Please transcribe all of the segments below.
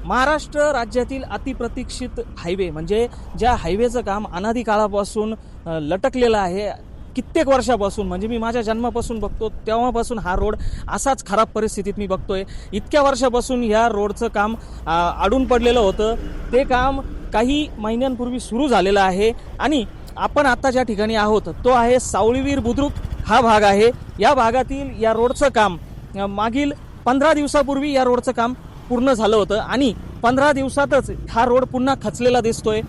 महाराष्ट्र राज्यातील अतिप्रतीक्षित हायवे म्हणजे ज्या हायवेचं काम अनादी काळापासून लटकलेलं आहे, कित्येक वर्षापासून, म्हणजे मी माझ्या जन्मापासून बघतो तेव्हापासून हा रोड असाच खराब परिस्थितीत मी बघतोय. इतक्या वर्षापासून या रोडचं काम अडून पडलेलं होतं. ते काम काही महिन्यांपूर्वी सुरू झालेलं आहे आणि आपण आता ज्या ठिकाणी आहोत तो आहे सावळीवीर बुद्रुक हा भाग आहे. या भागातील या रोडचं काम मागील 15 दिवसापूर्वी या रोडचं काम पूर्ण झालं होतं आणि 15 दिवसातच हा रोड पुन्हा खचलेला दिसतोय.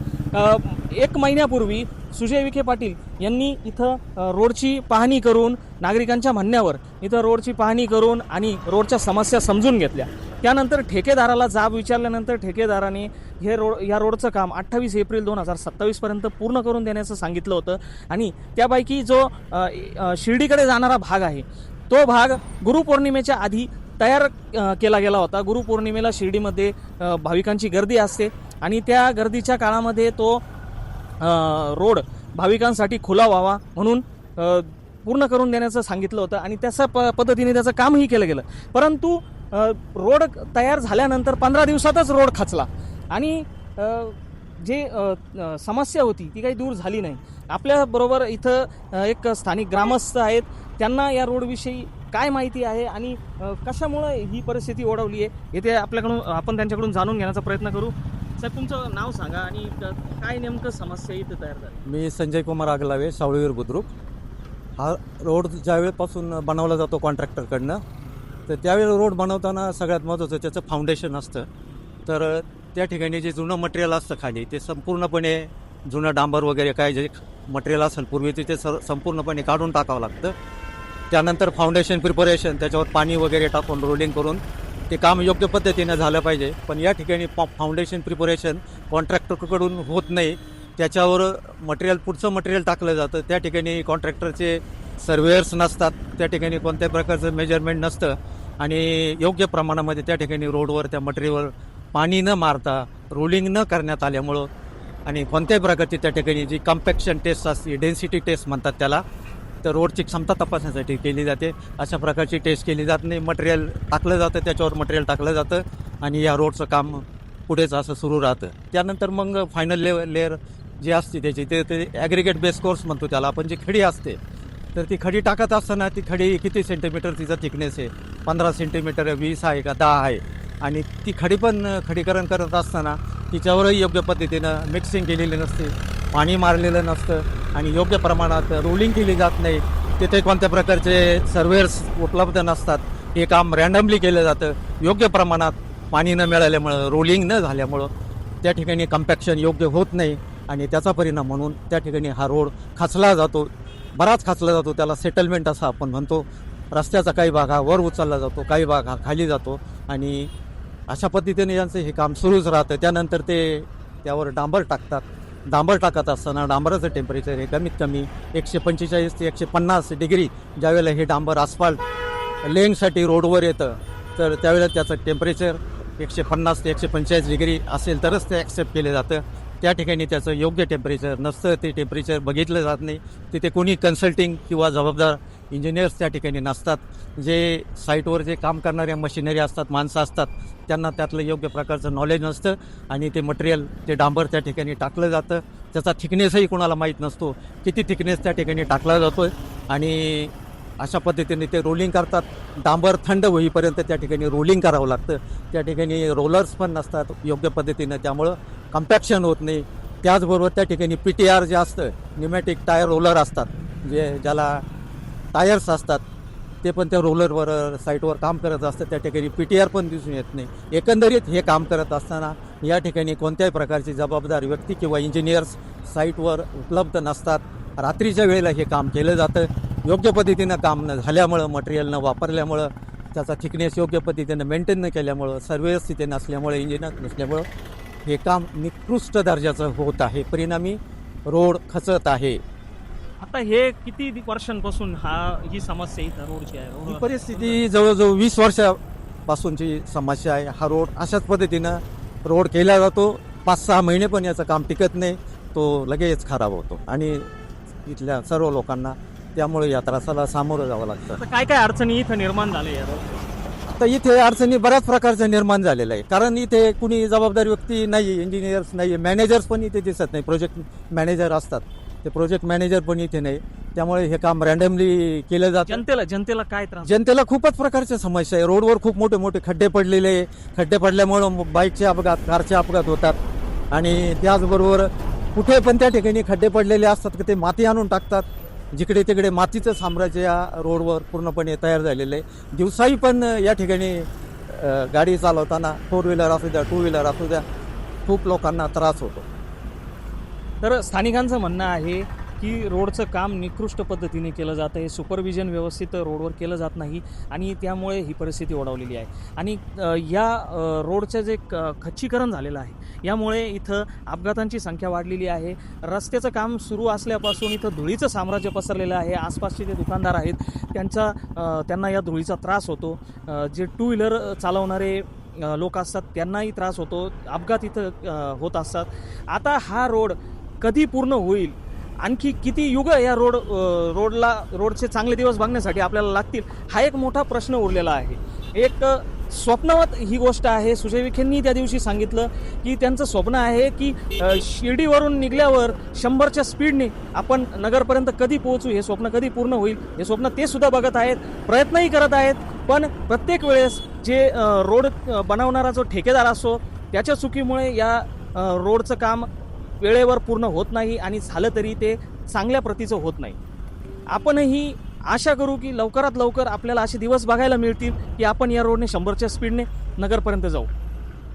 1 महिन्यापूर्वी सुजय विखे पाटील यांनी इथं रोडची पाहणी करून, नागरिकांच्या म्हणण्यावर इथं रोडची पाहणी करून आणि रोडच्या समस्या समजून घेतल्या. त्यानंतर ठेकेदाराला जाब विचारल्यानंतर ठेकेदाराने या रोडचं काम 28 एप्रिल 2027 पर्यंत पूर्ण करून देण्याचं सांगितलं होतं आणि त्यापैकी जो शिर्डीकडे जाणारा भाग आहे तो भाग गुरुपौर्णिमेच्या आधी तयार केला गेला होता. गुरुपौर्णिमेला शिर्डीमध्ये भाविकांची गर्दी असते आणि त्या गर्दीच्या काळामध्ये तो रोड भाविकांसाठी खुला व्हावा म्हणून पूर्ण करून देण्याचं सांगितलं होतं आणि त्याच्या पद्धतीने त्याचं कामही केलं गेलं. परंतु रोड तयार झाल्यानंतर 15 दिवसातच रोड खचला आणि जे समस्या होती ती काही दूर झाली नाही. आपल्याबरोबर इथं एक स्थानिक ग्रामस्थ आहेत, त्यांना या रोडविषयी काय माहिती आहे आणि कशामुळे ही परिस्थिती ओढवली आहे येथे आपण त्यांच्याकडून जाणून घेण्याचा प्रयत्न करू. सर, तुमचं नाव सांगा आणि काय नेमकं समस्या इथे तयार झाली? मी संजय कुमार आगलावे, सावळीवीर बुद्रुक. हा रोड ज्यावेळेपासून बनवला जातो कॉन्ट्रॅक्टरकडनं, तर त्यावेळी रोड बनवताना सगळ्यात महत्त्वाचं त्याचं फाउंडेशन असतं. तर त्या ठिकाणी जे जुनं मटेरियल असतं खाली ते संपूर्णपणे जुनं डांबर वगैरे काय जे मटेरियल असेल पूर्वी ते संपूर्णपणे काढून टाकावं लागतं. त्यानंतर फाउंडेशन प्रिपरेशन, त्याच्यावर पाणी वगैरे टाकून रोलिंग करून ते काम योग्य पद्धतीनं झालं पाहिजे. पण या ठिकाणी फाउंडेशन प्रिपरेशन कॉन्ट्रॅक्टरकडून होत नाही. त्याच्यावर पुढचं मटेरियल टाकलं जातं. त्या ठिकाणी कॉन्ट्रॅक्टरचे सर्वेअर्स नसतात, त्या ठिकाणी कोणत्याही प्रकारचं मेजरमेंट नसतं आणि योग्य प्रमाणामध्ये त्या ठिकाणी रोडवर त्या मटेरियलवर पाणी न मारता रोलिंग न करण्यात आल्यामुळं आणि कोणत्याही प्रकारची त्या ठिकाणी जी कम्पॅक्शन टेस्ट असते, डेन्सिटी टेस्ट म्हणतात त्याला, तर रोडची क्षमता तपासण्यासाठी केली जाते. अशा प्रकारची टेस्ट केली जात नाही. मटेरियल टाकलं जातं, त्याच्यावर मटेरियल टाकलं जातं आणि या रोडचं काम पुढेच असं सुरू राहतं. त्यानंतर मग फायनल लेअर जी असते त्याची ते ॲग्रिगेट बेस कोर्स म्हणतो त्याला आपण, जी खडी असते, तर ती खडी टाकत असताना ती खडी किती सेंटीमीटर तिचा थिकनेस आहे, 15 सेंटीमीटर, 20 आहे का 10 आहे, आणि ती खडी पण खडीकरण करत असताना तिच्यावरही योग्य पद्धतीनं मिक्सिंग केलेली नसते, पाणी मारलेलं नसतं आणि योग्य प्रमाणात रोलिंग केली जात नाही. तिथे कोणत्या प्रकारचे सर्वेअर्स उपलब्ध नसतात. हे काम रँडमली केलं जातं. योग्य प्रमाणात पाणी न मिळाल्यामुळं, रोलिंग न झाल्यामुळं त्या ठिकाणी कम्पॅक्शन योग्य होत नाही आणि त्याचा परिणाम म्हणून त्या ठिकाणी हा रोड खचला जातो, बराच खचला जातो. त्याला सेटलमेंट असं आपण म्हणतो. रस्त्याचा काही भाग हा वर उचलला जातो, काही भाग हा खाली जातो आणि अशा पद्धतीने यांचं हे काम सुरूच राहतं. त्यानंतर ते त्यावर डांबर टाकतात. डांबर टाकत असताना डांबराचं टेम्परेचर हे कमीत कमी 145 ते 150 डिग्री ज्यावेळेला हे डांबर आसफाल्ट लेंगसाठी रोडवर येतं, तर त्यावेळेला त्याचं टेम्परेचर 150 ते 145 डिग्री असेल तरच ते ॲक्सेप्ट केलं जातं. त्या ठिकाणी त्याचं योग्य टेम्परेचर नसतं, ते टेम्परेचर बघितलं जात नाही. तिथे कोणी कन्सल्टिंग किंवा जबाबदार इंजिनियर्स त्या ठिकाणी नसतात. जे साईटवर जे काम करणाऱ्या मशिनरी असतात, माणसं असतात, त्यांना त्यातलं योग्य प्रकारचं नॉलेज नसतं आणि ते मटेरियल, ते डांबर त्या ठिकाणी टाकलं जातं. त्याचा थिकनेसही कोणाला माहीत नसतो, किती थिकनेस त्या ठिकाणी टाकला जातो आहे आणि अशा पद्धतीने ते रोलिंग करतात. डांबर थंड होईपर्यंत त्या ठिकाणी रोलिंग करावं लागतं. त्या ठिकाणी रोलर्स पण नसतात योग्य पद्धतीनं, त्यामुळं कम्पॅक्शन होत नाही. त्याचबरोबर त्या ठिकाणी PTR जे असतं, न्यूमॅटिक टायर रोलर असतात, ज्याला टायर्स असतात, ते पण त्या रोलरवर साईटवर काम करत असतात. त्या ठिकाणी PTR पण दिसून येत नाही. एकंदरीत हे काम करत असताना या ठिकाणी कोणत्याही प्रकारची जबाबदार व्यक्ती किंवा इंजिनियर्स साईटवर उपलब्ध नसतात. रात्रीच्या वेळेला हे काम केलं जातं. योग्य पद्धतीनं काम न झाल्यामुळं, मटेरियल न वापरल्यामुळं, त्याचा थिकनेस योग्य पद्धतीनं मेंटेन न केल्यामुळं, सर्वेअर्स तिथे नसल्यामुळे, इंजिनियर नसल्यामुळं हे काम निकृष्ट दर्जाचं होत आहे. परिणामी रोड खचत आहे. आता हे किती वर्षांपासून ही समस्या इथं रोडची आहे? ही परिस्थिती जवळजवळ 20 वर्षापासूनची समस्या आहे. हा रोड अशाच पद्धतीनं रोड केला जातो. 5-6 महिने पण याचं काम टिकत नाही, तो लगेच खराब होतो आणि इथल्या सर्व लोकांना त्यामुळे या त्रासाला सामोरं जावं लागतं. काय काय अडचणी इथं निर्माण झाल्या या रोड? तर इथे अडचणी बऱ्याच प्रकारच्या निर्माण झालेल्या आहे. कारण इथे कुणी जबाबदारी व्यक्ती नाही, इंजिनियर्स नाही, मॅनेजर्स पण इथे दिसत नाही. प्रोजेक्ट मॅनेजर असतात, ते प्रोजेक्ट मॅनेजर पण इथे नाही. त्यामुळे हे काम रँडमली केलं जातं. जनतेला काय त्रास? जनतेला खूपच प्रकारच्या समस्या आहे. रोडवर खूप मोठे मोठे खड्डे पडलेले आहे. खड्डे पडल्यामुळं बाईकचे अपघात, कारचे अपघात होतात. आणि त्याचबरोबर कुठे पण त्या ठिकाणी खड्डे पडलेले असतात की ते माती आणून टाकतात. जिकडे तिकडे मातीचं साम्राज्य या रोडवर पूर्णपणे तयार झालेलं आहे. दिवसाही पण या ठिकाणी गाडी चालवताना 4 व्हीलर असू द्या, 2 व्हीलर असू द्या, खूप लोकांना त्रास होतो. तर स्थानिकांचं म्हणणं आहे की रोडचं काम निकृष्ट पद्धतीने केलं जातं आहे. सुपरविजन व्यवस्थित रोडवर केलं जात नाही आणि त्यामुळे ही परिस्थिती ओढावलेली आहे. आणि या रोडचं जे खच्चीकरण झालेलं आहे यामुळे इथं अपघातांची संख्या वाढलेली आहे. रस्त्याचं काम सुरू असल्यापासून इथं धुळीचं साम्राज्य पसरलेलं आहे. आसपासचे जे दुकानदार आहेत त्यांना या धुळीचा त्रास होतो. जे 2 व्हीलर चालवणारे लोक असतात त्यांनाही त्रास होतो. अपघात इथं होत असतात. आता हा रोड कधी पूर्ण होईल, आणखी किती युग या रोडचे चांगले दिवस बघण्यासाठी आपल्याला लागतील, हा एक मोठा प्रश्न उरलेला आहे. एक स्वप्नवत ही गोष्ट आहे. सुजय विखेंनी त्या दिवशी सांगितलं की त्यांचं स्वप्न आहे की शिर्डीवरून निघल्यावर 100च्या स्पीडने आपण नगरपर्यंत कधी पोहोचू, हे स्वप्न कधी पूर्ण होईल हे स्वप्न ते सुद्धा बघत आहेत, प्रयत्नही करत आहेत. पण प्रत्येक वेळेस जे रोड बनवणारा जो ठेकेदार असतो त्याच्या चुकीमुळे या रोडचं काम वेळेवर पूर्ण होत नाही आणि झालं तरी ते चांगल्या प्रतीचं होत नाही. आपणही आशा करू की लवकरात लवकर आपल्याला असे दिवस बघायला मिळतील की आपण या रोडने 100च्या स्पीडने नगरपर्यंत जाऊ.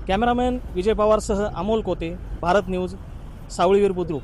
कॅमेरामॅन विजय पवारसह अमोल कोते, भारत न्यूज, सावळीवीर बुद्रुक.